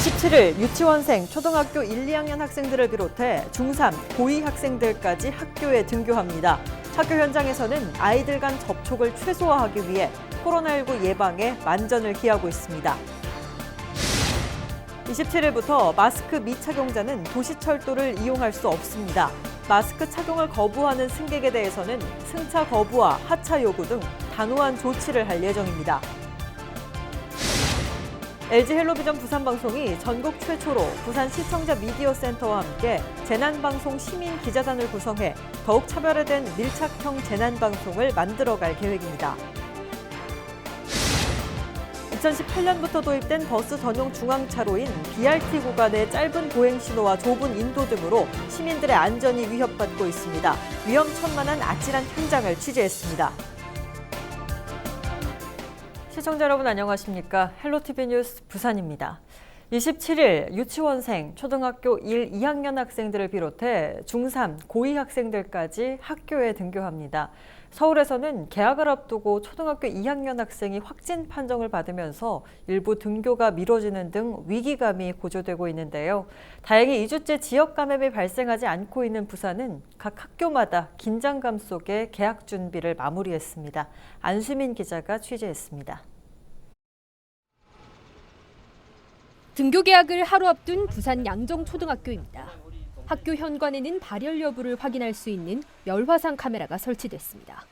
27일 유치원생, 초등학교 1, 2학년 학생들을 비롯해 중3, 고2 학생들까지 학교에 등교합니다. 학교 현장에서는 아이들 간 접촉을 최소화하기 위해 코로나19 예방에 만전을 기하고 있습니다. 27일부터 마스크 미착용자는 도시철도를 이용할 수 없습니다. 마스크 착용을 거부하는 승객에 대해서는 승차 거부와 하차 요구 등 단호한 조치를 할 예정입니다. LG 헬로비전 부산방송이 전국 최초로 부산 시청자 미디어 센터와 함께 재난방송 시민 기자단을 구성해 더욱 차별화된 밀착형 재난방송을 만들어갈 계획입니다. 2018년부터 도입된 버스 전용 중앙차로인 BRT 구간의 짧은 보행 신호와 좁은 인도 등으로 시민들의 안전이 위협받고 있습니다. 위험천만한 아찔한 현장을 취재했습니다. 시청자 여러분 안녕하십니까? 헬로티비 뉴스 부산입니다. 27일 유치원생, 초등학교 1, 2학년 학생들을 비롯해 중3, 고2 학생들까지 학교에 등교합니다. 서울에서는 개학을 앞두고 초등학교 2학년 학생이 확진 판정을 받으면서 일부 등교가 미뤄지는 등 위기감이 고조되고 있는데요. 다행히 2주째 지역 감염이 발생하지 않고 있는 부산은 각 학교마다 긴장감 속에 개학 준비를 마무리했습니다. 안수민 기자가 취재했습니다. 등교 개학을 하루 앞둔 부산 양정초등학교입니다. 학교 현관에는 발열 여부를 확인할 수 있는 열화상 카메라가 설치됐습니다.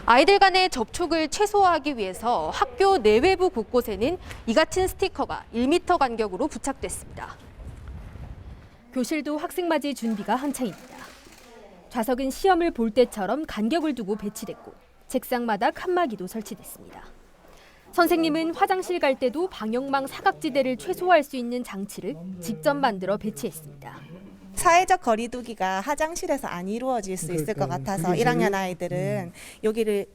아이들 간의 접촉을 최소화하기 위해서 학교 내외부 곳곳에는 이 같은 스티커가 1m 간격으로 부착됐습니다. 교실도 학생 맞이 준비가 한창입니다. 좌석은 시험을 볼 때처럼 간격을 두고 배치됐고 책상마다 칸막이도 설치됐습니다. 선생님은 화장실 갈 때도 방역망 사각지대를 최소화할 수 있는 장치를 직접 만들어 배치했습니다. 사회적 거리두기가 화장실에서 안 이루어질 수 있을 것 같아서 1학년 아이들은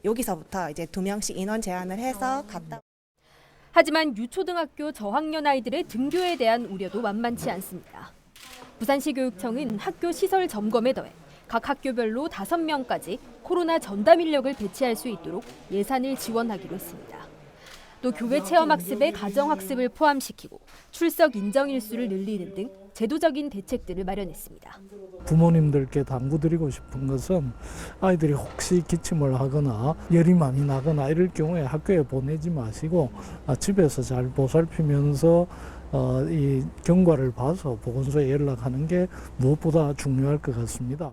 여기서부터 이제 2명씩 인원 제한을 해서 갔다. 하지만 유초등학교 저학년 아이들의 등교에 대한 우려도 만만치 않습니다. 부산시 교육청은 학교 시설 점검에 더해 각 학교별로 5명까지 코로나 전담 인력을 배치할 수 있도록 예산을 지원하기로 했습니다. 또 교외 체험학습에 가정학습을 포함시키고 출석 인정 일수를 늘리는 등 제도적인 대책들을 마련했습니다. 부모님들께 당부드리고 싶은 것은 아이들이 혹시 기침을 하거나 열이 많이 나거나 이럴 경우에 학교에 보내지 마시고 집에서 잘 보살피면서 이 경과를 봐서 보건소에 연락하는 게 무엇보다 중요할 것 같습니다.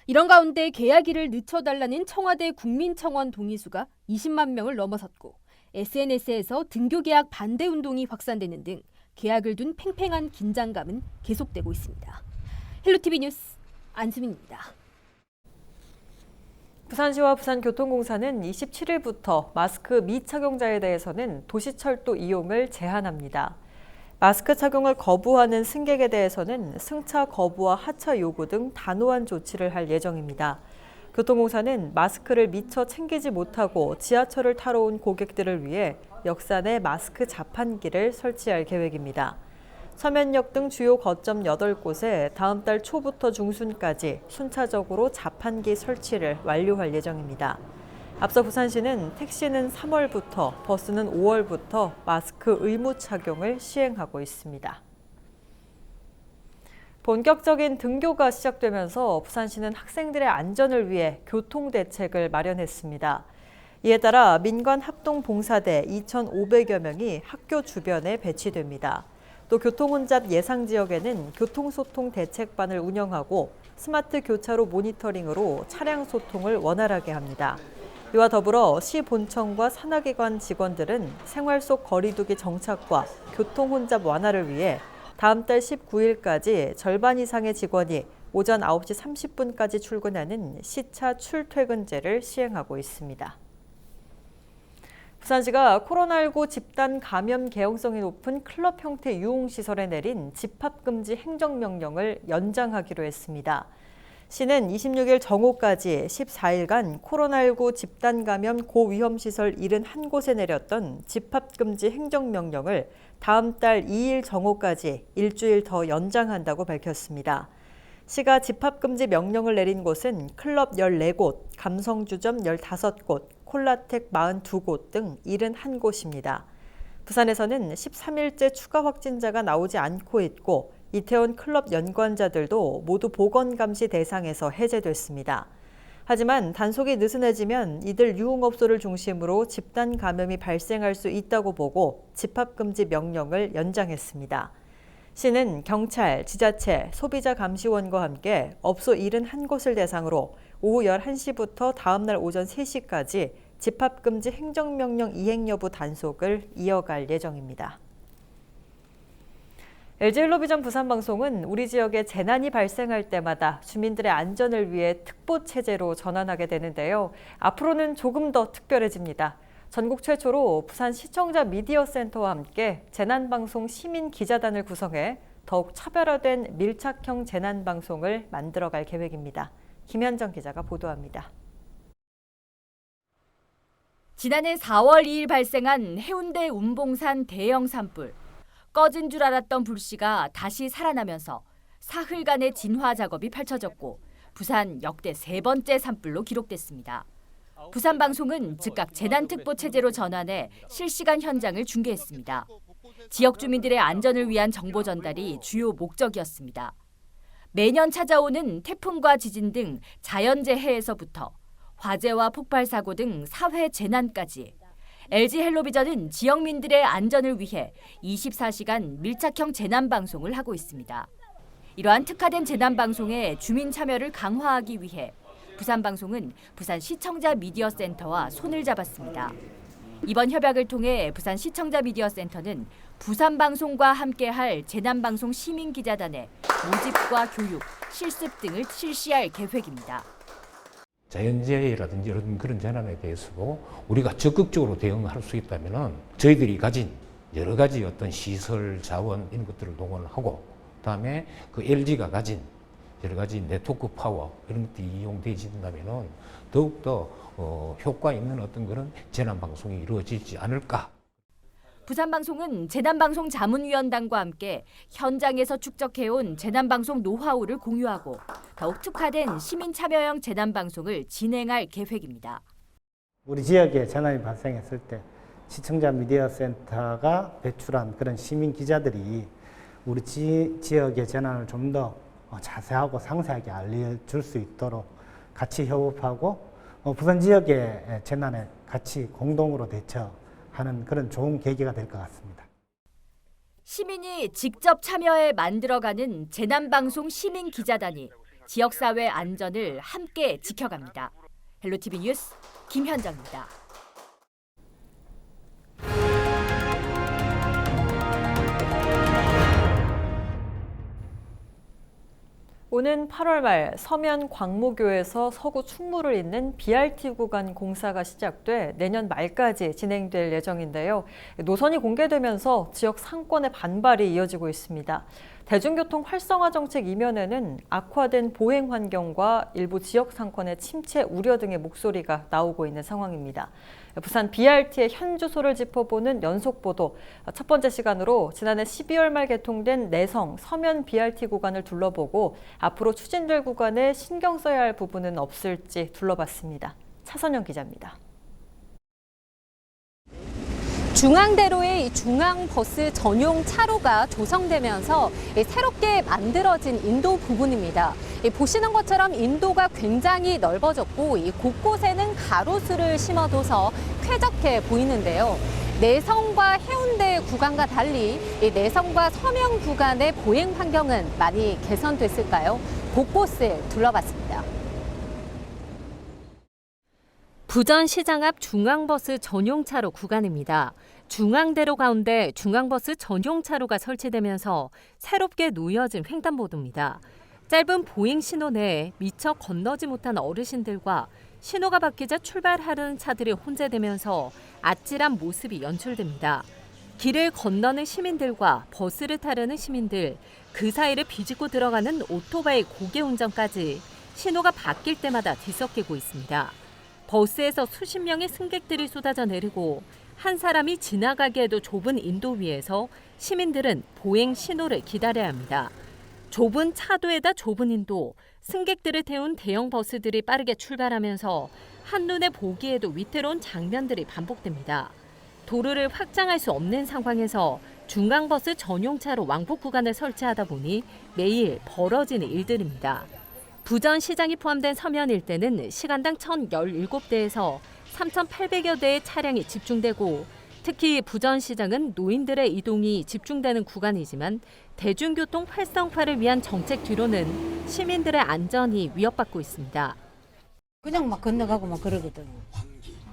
이런 가운데 개학일을 늦춰달라는 청와대 국민청원 동의수가 20만 명을 넘어섰고 SNS에서 등교 개학 반대 운동이 확산되는 등 개학을 둔 팽팽한 긴장감은 계속되고 있습니다. 헬로티비 뉴스 안수민입니다. 부산시와 부산교통공사는 27일부터 마스크 미착용자에 대해서는 도시철도 이용을 제한합니다. 마스크 착용을 거부하는 승객에 대해서는 승차 거부와 하차 요구 등 단호한 조치를 할 예정입니다. 교통공사는 마스크를 미처 챙기지 못하고 지하철을 타러 온 고객들을 위해 역산에 마스크 자판기를 설치할 계획입니다. 서면역 등 주요 거점 8곳에 다음 달 초부터 중순까지 순차적으로 자판기 설치를 완료할 예정입니다. 앞서 부산시는 택시는 3월부터, 버스는 5월부터 마스크 의무 착용을 시행하고 있습니다. 본격적인 등교가 시작되면서 부산시는 학생들의 안전을 위해 교통대책을 마련했습니다. 이에 따라 민관 합동봉사대 2,500여 명이 학교 주변에 배치됩니다. 또 교통혼잡 예상지역에는 교통소통 대책반을 운영하고 스마트 교차로 모니터링으로 차량 소통을 원활하게 합니다. 이와 더불어 시 본청과 산하기관 직원들은 생활 속 거리두기 정착과 교통혼잡 완화를 위해 다음 달 19일까지 절반 이상의 직원이 오전 9시 30분까지 출근하는 시차 출퇴근제를 시행하고 있습니다. 부산시가 코로나19 집단 감염 개연성이 높은 클럽 형태 유흥시설에 내린 집합금지 행정명령을 연장하기로 했습니다. 시는 26일 정오까지 14일간 코로나19 집단 감염 고위험시설 71곳에 내렸던 집합금지 행정명령을 다음 달 2일 정오까지 일주일 더 연장한다고 밝혔습니다. 시가 집합금지 명령을 내린 곳은 클럽 14곳, 감성주점 15곳, 콜라텍 42곳 등 71곳입니다. 부산에서는 13일째 추가 확진자가 나오지 않고 있고 이태원 클럽 연관자들도 모두 보건 감시 대상에서 해제됐습니다. 하지만 단속이 느슨해지면 이들 유흥업소를 중심으로 집단 감염이 발생할 수 있다고 보고 집합금지 명령을 연장했습니다. 시는 경찰, 지자체, 소비자 감시원과 함께 업소 71곳을 대상으로 오후 11시부터 다음날 오전 3시까지 집합금지 행정명령 이행 여부 단속을 이어갈 예정입니다. LG헬로비전 부산방송은 우리 지역에 재난이 발생할 때마다 주민들의 안전을 위해 특보체제로 전환하게 되는데요. 앞으로는 조금 더 특별해집니다. 전국 최초로 부산 시청자 미디어 센터와 함께 재난방송 시민 기자단을 구성해 더욱 차별화된 밀착형 재난방송을 만들어갈 계획입니다. 김현정 기자가 보도합니다. 지난해 4월 2일 발생한 해운대 운봉산 대형 산불. 꺼진 줄 알았던 불씨가 다시 살아나면서 사흘간의 진화 작업이 펼쳐졌고 부산 역대 3번째 산불로 기록됐습니다. 부산방송은 즉각 재난특보 체제로 전환해 실시간 현장을 중계했습니다. 지역 주민들의 안전을 위한 정보 전달이 주요 목적이었습니다. 매년 찾아오는 태풍과 지진 등 자연재해에서부터 화재와 폭발 사고 등 사회 재난까지 LG헬로비전은 지역민들의 안전을 위해 24시간 밀착형 재난방송을 하고 있습니다. 이러한 특화된 재난방송에 주민 참여를 강화하기 위해 부산방송은 부산시청자 미디어센터와 손을 잡았습니다. 이번 협약을 통해 부산시청자 미디어센터는 부산방송과 함께할 재난방송 시민기자단의 모집과 교육, 실습 등을 실시할 계획입니다. 자연재해라든지 이런 그런 재난에 대해서도 우리가 적극적으로 대응할 수 있다면 저희들이 가진 여러 가지 어떤 시설, 자원 이런 것들을 동원하고 그다음에 그 LG가 가진 여러 가지 네트워크 파워 이런 것들이 이용되어진다면 더욱더 효과 있는 어떤 그런 재난 방송이 이루어지지 않을까. 부산방송은 재난방송 자문위원단과 함께 현장에서 축적해온 재난방송 노하우를 공유하고 더욱 특화된 시민 참여형 재난방송을 진행할 계획입니다. 우리 지역에 재난이 발생했을 때 시청자 미디어 센터가 배출한 그런 시민 기자들이 우리 지역의 재난을 좀 더 자세하고 상세하게 알려줄 수 있도록 같이 협업하고 부산 지역의 재난에 같이 공동으로 대처하는 그런 좋은 계기가 될 것 같습니다. 시민이 직접 참여해 만들어가는 재난방송 시민기자단이 지역사회 안전을 함께 지켜갑니다. 헬로티비 뉴스 김현정입니다. 오는 8월 말 서면 광무교에서 서구 충무를 잇는 BRT 구간 공사가 시작돼 내년 말까지 진행될 예정인데요. 노선이 공개되면서 지역 상권의 반발이 이어지고 있습니다. 대중교통 활성화 정책 이면에는 악화된 보행 환경과 일부 지역 상권의 침체 우려 등의 목소리가 나오고 있는 상황입니다. 부산 BRT의 현 주소를 짚어보는 연속 보도. 첫 번째 시간으로 지난해 12월 말 개통된 내성 서면 BRT 구간을 둘러보고 앞으로 추진될 구간에 신경 써야 할 부분은 없을지 둘러봤습니다. 차선영 기자입니다. 중앙대로의 중앙버스 전용 차로가 조성되면서 새롭게 만들어진 인도 부분입니다. 보시는 것처럼 인도가 굉장히 넓어졌고 곳곳에는 가로수를 심어둬서 쾌적해 보이는데요. 내성과 해운대 구간과 달리 내성과 서면 구간의 보행 환경은 많이 개선됐을까요? 곳곳을 둘러봤습니다. 부전시장 앞 중앙버스 전용차로 구간입니다. 중앙대로 가운데 중앙버스 전용차로가 설치되면서 새롭게 놓여진 횡단보도입니다. 짧은 보행 신호 내에 미처 건너지 못한 어르신들과 신호가 바뀌자 출발하려는 차들이 혼재되면서 아찔한 모습이 연출됩니다. 길을 건너는 시민들과 버스를 타려는 시민들, 그 사이를 비집고 들어가는 오토바이 고개 운전까지 신호가 바뀔 때마다 뒤섞이고 있습니다. 버스에서 수십 명의 승객들이 쏟아져 내리고 한 사람이 지나가기에도 좁은 인도 위에서 시민들은 보행 신호를 기다려야 합니다. 좁은 차도에다 좁은 인도, 승객들을 태운 대형 버스들이 빠르게 출발하면서 한눈에 보기에도 위태로운 장면들이 반복됩니다. 도로를 확장할 수 없는 상황에서 중앙버스 전용차로 왕복 구간을 설치하다 보니 매일 벌어지는 일들입니다. 부전시장이 포함된 서면 일대는 시간당 1,017대에서 3,800여 대의 차량이 집중되고 특히 부전시장은 노인들의 이동이 집중되는 구간이지만 대중교통 활성화를 위한 정책 뒤로는 시민들의 안전이 위협받고 있습니다. 그냥 막 건너가고 막 그러거든.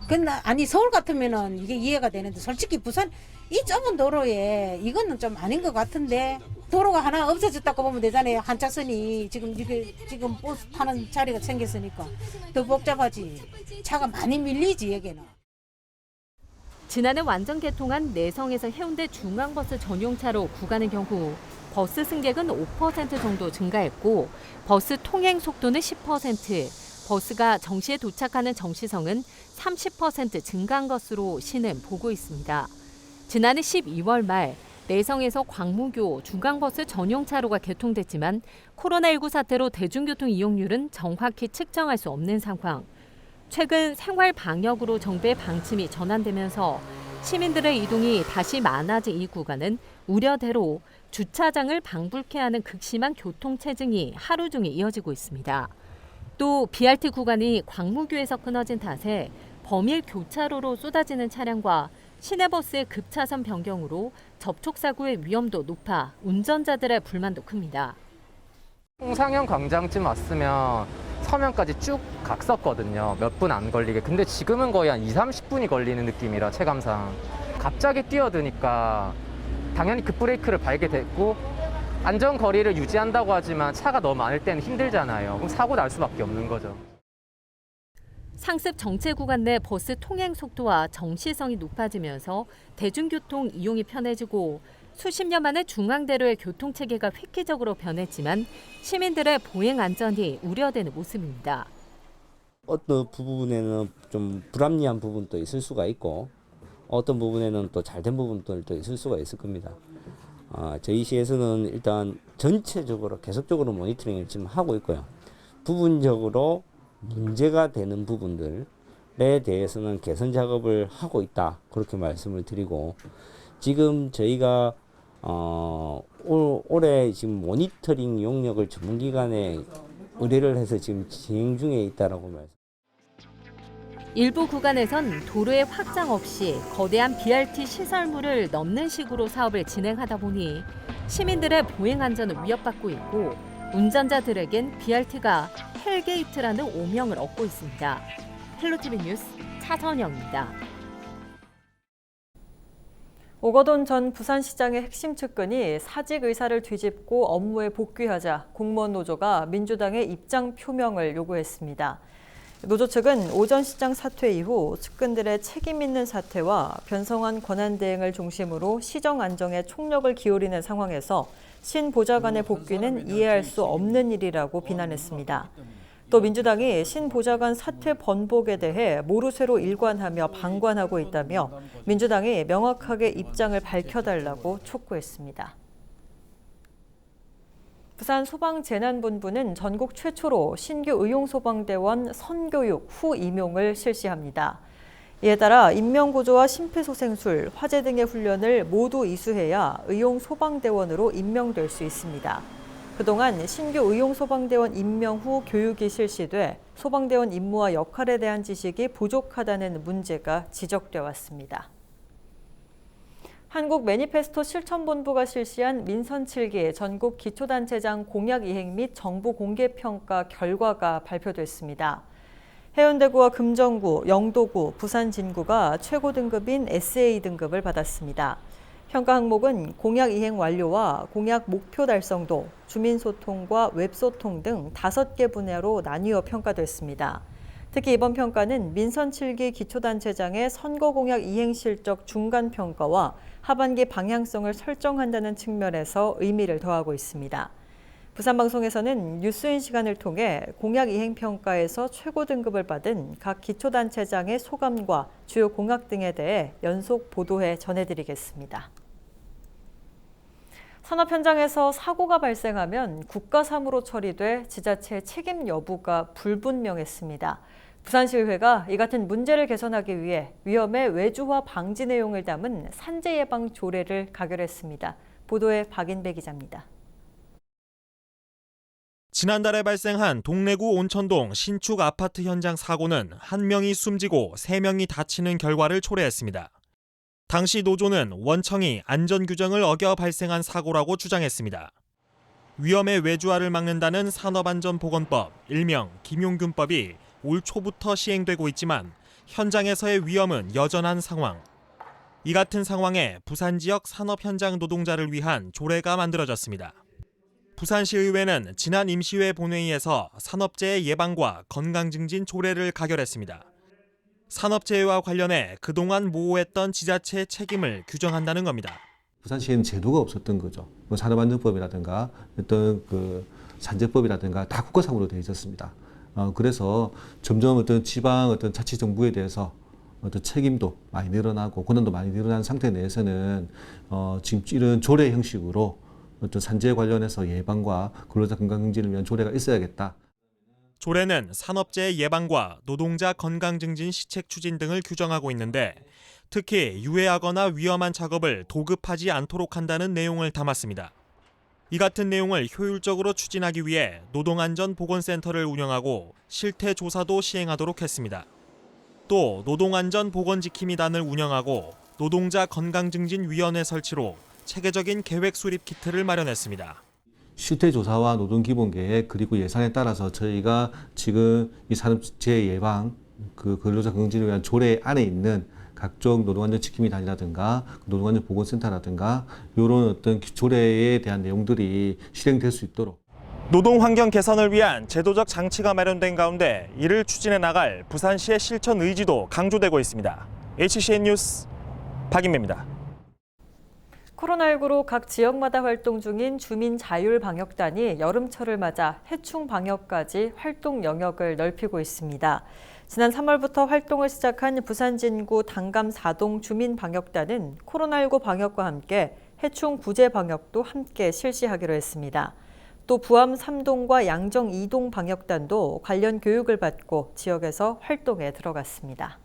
근데 아니 서울 같으면은 이게 이해가 되는데 솔직히 부산 이 좁은 도로에 이거는 좀 아닌 것 같은데 도로가 하나 없어졌다고 보면 되잖아요. 한 차선이 지금 이게 지금 버스 타는 자리가 생겼으니까 더 복잡하지. 차가 많이 밀리지 여기는. 지난해 완전 개통한 내성에서 해운대 중앙버스 전용차로 구간의 경우 버스 승객은 5% 정도 증가했고 버스 통행 속도는 10%, 버스가 정시에 도착하는 정시성은 30% 증가한 것으로 시는 보고 있습니다. 지난해 12월 말 내성에서 광무교 중앙버스 전용차로가 개통됐지만 코로나19 사태로 대중교통 이용률은 정확히 측정할 수 없는 상황. 최근 생활 방역으로 정부의 방침이 전환되면서 시민들의 이동이 다시 많아진 이 구간은 우려대로 주차장을 방불케 하는 극심한 교통체증이 하루 종일 이어지고 있습니다. 또 BRT 구간이 광무교에서 끊어진 탓에 범일 교차로로 쏟아지는 차량과 시내버스의 급차선 변경으로 접촉사고의 위험도 높아 운전자들의 불만도 큽니다. 홍상현 광장쯤 왔으면 서면까지 쭉 갔었거든요. 몇 분 안 걸리게. 근데 지금은 거의 한 20-30분이 걸리는 느낌이라 체감상. 갑자기 뛰어드니까 당연히 급브레이크를 밟게 됐고 안전거리를 유지한다고 하지만 차가 너무 많을 때는 힘들잖아요. 그럼 사고 날 수밖에 없는 거죠. 상습 정체 구간 내 버스 통행 속도와 정시성이 높아지면서 대중교통 이용이 편해지고 수십 년 만에 중앙대로의 교통체계가 획기적으로 변했지만 시민들의 보행 안전이 우려되는 모습입니다. 어떤 부분에는 좀 불합리한 부분도 있을 수가 있고 어떤 부분에는 또 잘된 부분들도 있을 수가 있을 겁니다. 저희 시에서는 일단 전체적으로 계속적으로 모니터링을 지금 하고 있고요. 부분적으로 문제가 되는 부분들에 대해서는 개선 작업을 하고 있다. 그렇게 말씀을 드리고 지금 저희가 올해 지금 모니터링 용역을 전문기관에 의뢰를 해서 지금 진행 중에 있다라고 말씀. 일부 구간에선 도로의 확장 없이 거대한 BRT 시설물을 넘는 식으로 사업을 진행하다 보니 시민들의 보행 안전을 위협받고 있고 운전자들에겐 BRT가 헬게이트라는 오명을 얻고 있습니다. 헬로티비 뉴스 차선영입니다. 오거돈 전 부산시장의 핵심 측근이 사직 의사를 뒤집고 업무에 복귀하자 공무원 노조가 민주당의 입장 표명을 요구했습니다. 노조 측은 오 전 시장 사퇴 이후 측근들의 책임 있는 사퇴와 변성한 권한 대행을 중심으로 시정 안정에 총력을 기울이는 상황에서 신 보좌관의 복귀는 이해할 수 없는 일이라고 비난했습니다. 또 민주당이 신 보좌관 사퇴 번복에 대해 모르쇠로 일관하며 방관하고 있다며 민주당이 명확하게 입장을 밝혀달라고 촉구했습니다. 부산소방재난본부는 전국 최초로 신규 의용소방대원 선교육 후 임용을 실시합니다. 이에 따라 인명구조와 심폐소생술, 화재 등의 훈련을 모두 이수해야 의용소방대원으로 임명될 수 있습니다. 그동안 신규 의용소방대원 임명 후 교육이 실시돼 소방대원 임무와 역할에 대한 지식이 부족하다는 문제가 지적돼 왔습니다. 한국 매니페스토 실천본부가 실시한 민선 7기 전국 기초단체장 공약 이행 및 정보 공개 평가 결과가 발표됐습니다. 해운대구와 금정구, 영도구, 부산 진구가 최고 등급인 SA 등급을 받았습니다. 평가 항목은 공약 이행 완료와 공약 목표 달성도, 주민소통과 웹소통 등 5개 분야로 나뉘어 평가됐습니다. 특히 이번 평가는 민선 7기 기초단체장의 선거 공약 이행 실적 중간 평가와 하반기 방향성을 설정한다는 측면에서 의미를 더하고 있습니다. 부산방송에서는 뉴스인 시간을 통해 공약 이행 평가에서 최고 등급을 받은 각 기초단체장의 소감과 주요 공약 등에 대해 연속 보도해 전해드리겠습니다. 산업 현장에서 사고가 발생하면 국가 사무로 처리돼 지자체 책임 여부가 불분명했습니다. 부산시의회가 이 같은 문제를 개선하기 위해 위험의 외주화 방지 내용을 담은 산재 예방 조례를 가결했습니다. 보도에 박인배 기자입니다. 지난달에 발생한 동래구 온천동 신축 아파트 현장 사고는 1명이 숨지고 3명이 다치는 결과를 초래했습니다. 당시 노조는 원청이 안전규정을 어겨 발생한 사고라고 주장했습니다. 위험의 외주화를 막는다는 산업안전보건법, 일명 김용균법이 올 초부터 시행되고 있지만 현장에서의 위험은 여전한 상황. 이 같은 상황에 부산 지역 산업 현장 노동자를 위한 조례가 만들어졌습니다. 부산시의회는 지난 임시회 본회의에서 산업재해 예방과 건강증진 조례를 가결했습니다. 산업재해와 관련해 그동안 모호했던 지자체의 책임을 규정한다는 겁니다. 부산시에는 제도가 없었던 거죠. 뭐 산업안전법이라든가 어떤 산재법이라든가 다 국가상으로 되어 있었습니다. 그래서 점점 어떤 지방 어떤 자치정부에 대해서 어떤 책임도 많이 늘어나고 권한도 많이 늘어난 상태 내에서는 지금 이런 조례 형식으로 어떤 산재 관련해서 예방과 근로자 건강 증진을 위한 조례가 있어야겠다. 조례는 산업재해 예방과 노동자 건강 증진 시책 추진 등을 규정하고 있는데 특히 유해하거나 위험한 작업을 도급하지 않도록 한다는 내용을 담았습니다. 이 같은 내용을 효율적으로 추진하기 위해 노동안전보건센터를 운영하고 실태 조사도 시행하도록 했습니다. 또 노동안전보건지킴이단을 운영하고 노동자 건강증진위원회 설치로 체계적인 계획 수립 키트를 마련했습니다. 실태 조사와 노동기본계획 그리고 예산에 따라서 저희가 지금 이 산업재해 예방 근로자 건강증진을 위한 조례 안에 있는 각종 노동안전지킴이단이라든가 노동안전보건센터라든가 이런 어떤 조례에 대한 내용들이 실행될 수 있도록 노동 환경 개선을 위한 제도적 장치가 마련된 가운데 이를 추진해 나갈 부산시의 실천 의지도 강조되고 있습니다. HCN 뉴스 박인배입니다. 코로나19로 각 지역마다 활동 중인 주민자율방역단이 여름철을 맞아 해충 방역까지 활동 영역을 넓히고 있습니다. 지난 3월부터 활동을 시작한 부산 진구 당감 4동 주민방역단은 코로나19 방역과 함께 해충 구제 방역도 함께 실시하기로 했습니다. 또 부암 3동과 양정 2동 방역단도 관련 교육을 받고 지역에서 활동에 들어갔습니다.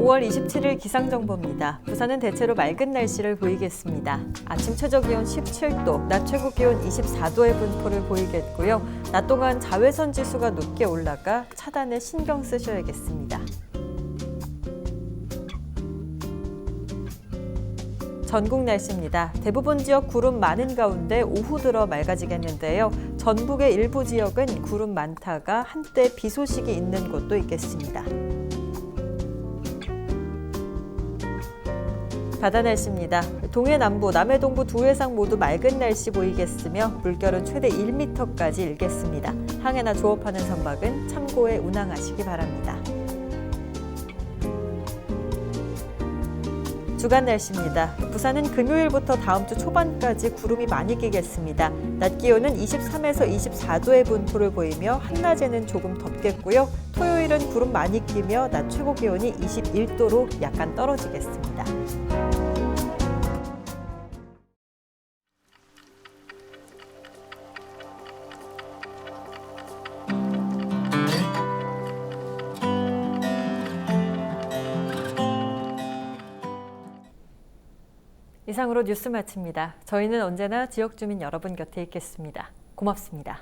(5월 27일) 기상정보입니다. 부산은 대체로 맑은 날씨를 보이겠습니다. 아침 최저기온 17도, 낮 최고기온 24도의 분포를 보이겠고요. 낮 동안 자외선 지수가 높게 올라가 차단에 신경 쓰셔야겠습니다. 전국 날씨입니다. 대부분 지역 구름 많은 가운데 오후 들어 맑아지겠는데요. 전북의 일부 지역은 구름 많다가 한때 비 소식이 있는 곳도 있겠습니다. 바다 날씨입니다. 동해 남부, 남해 동부 두 해상 모두 맑은 날씨 보이겠으며 물결은 최대 1m까지 일겠습니다. 항해나 조업하는 선박은 참고해 운항하시기 바랍니다. 주간 날씨입니다. 부산은 금요일부터 다음 주 초반까지 구름이 많이 끼겠습니다. 낮 기온은 23에서 24도의 분포를 보이며 한낮에는 조금 덥겠고요. 토요일은 구름 많이 끼며 낮 최고 기온이 21도로 약간 떨어지겠습니다. 이상으로 뉴스 마칩니다. 저희는 언제나 지역 주민 여러분 곁에 있겠습니다. 고맙습니다.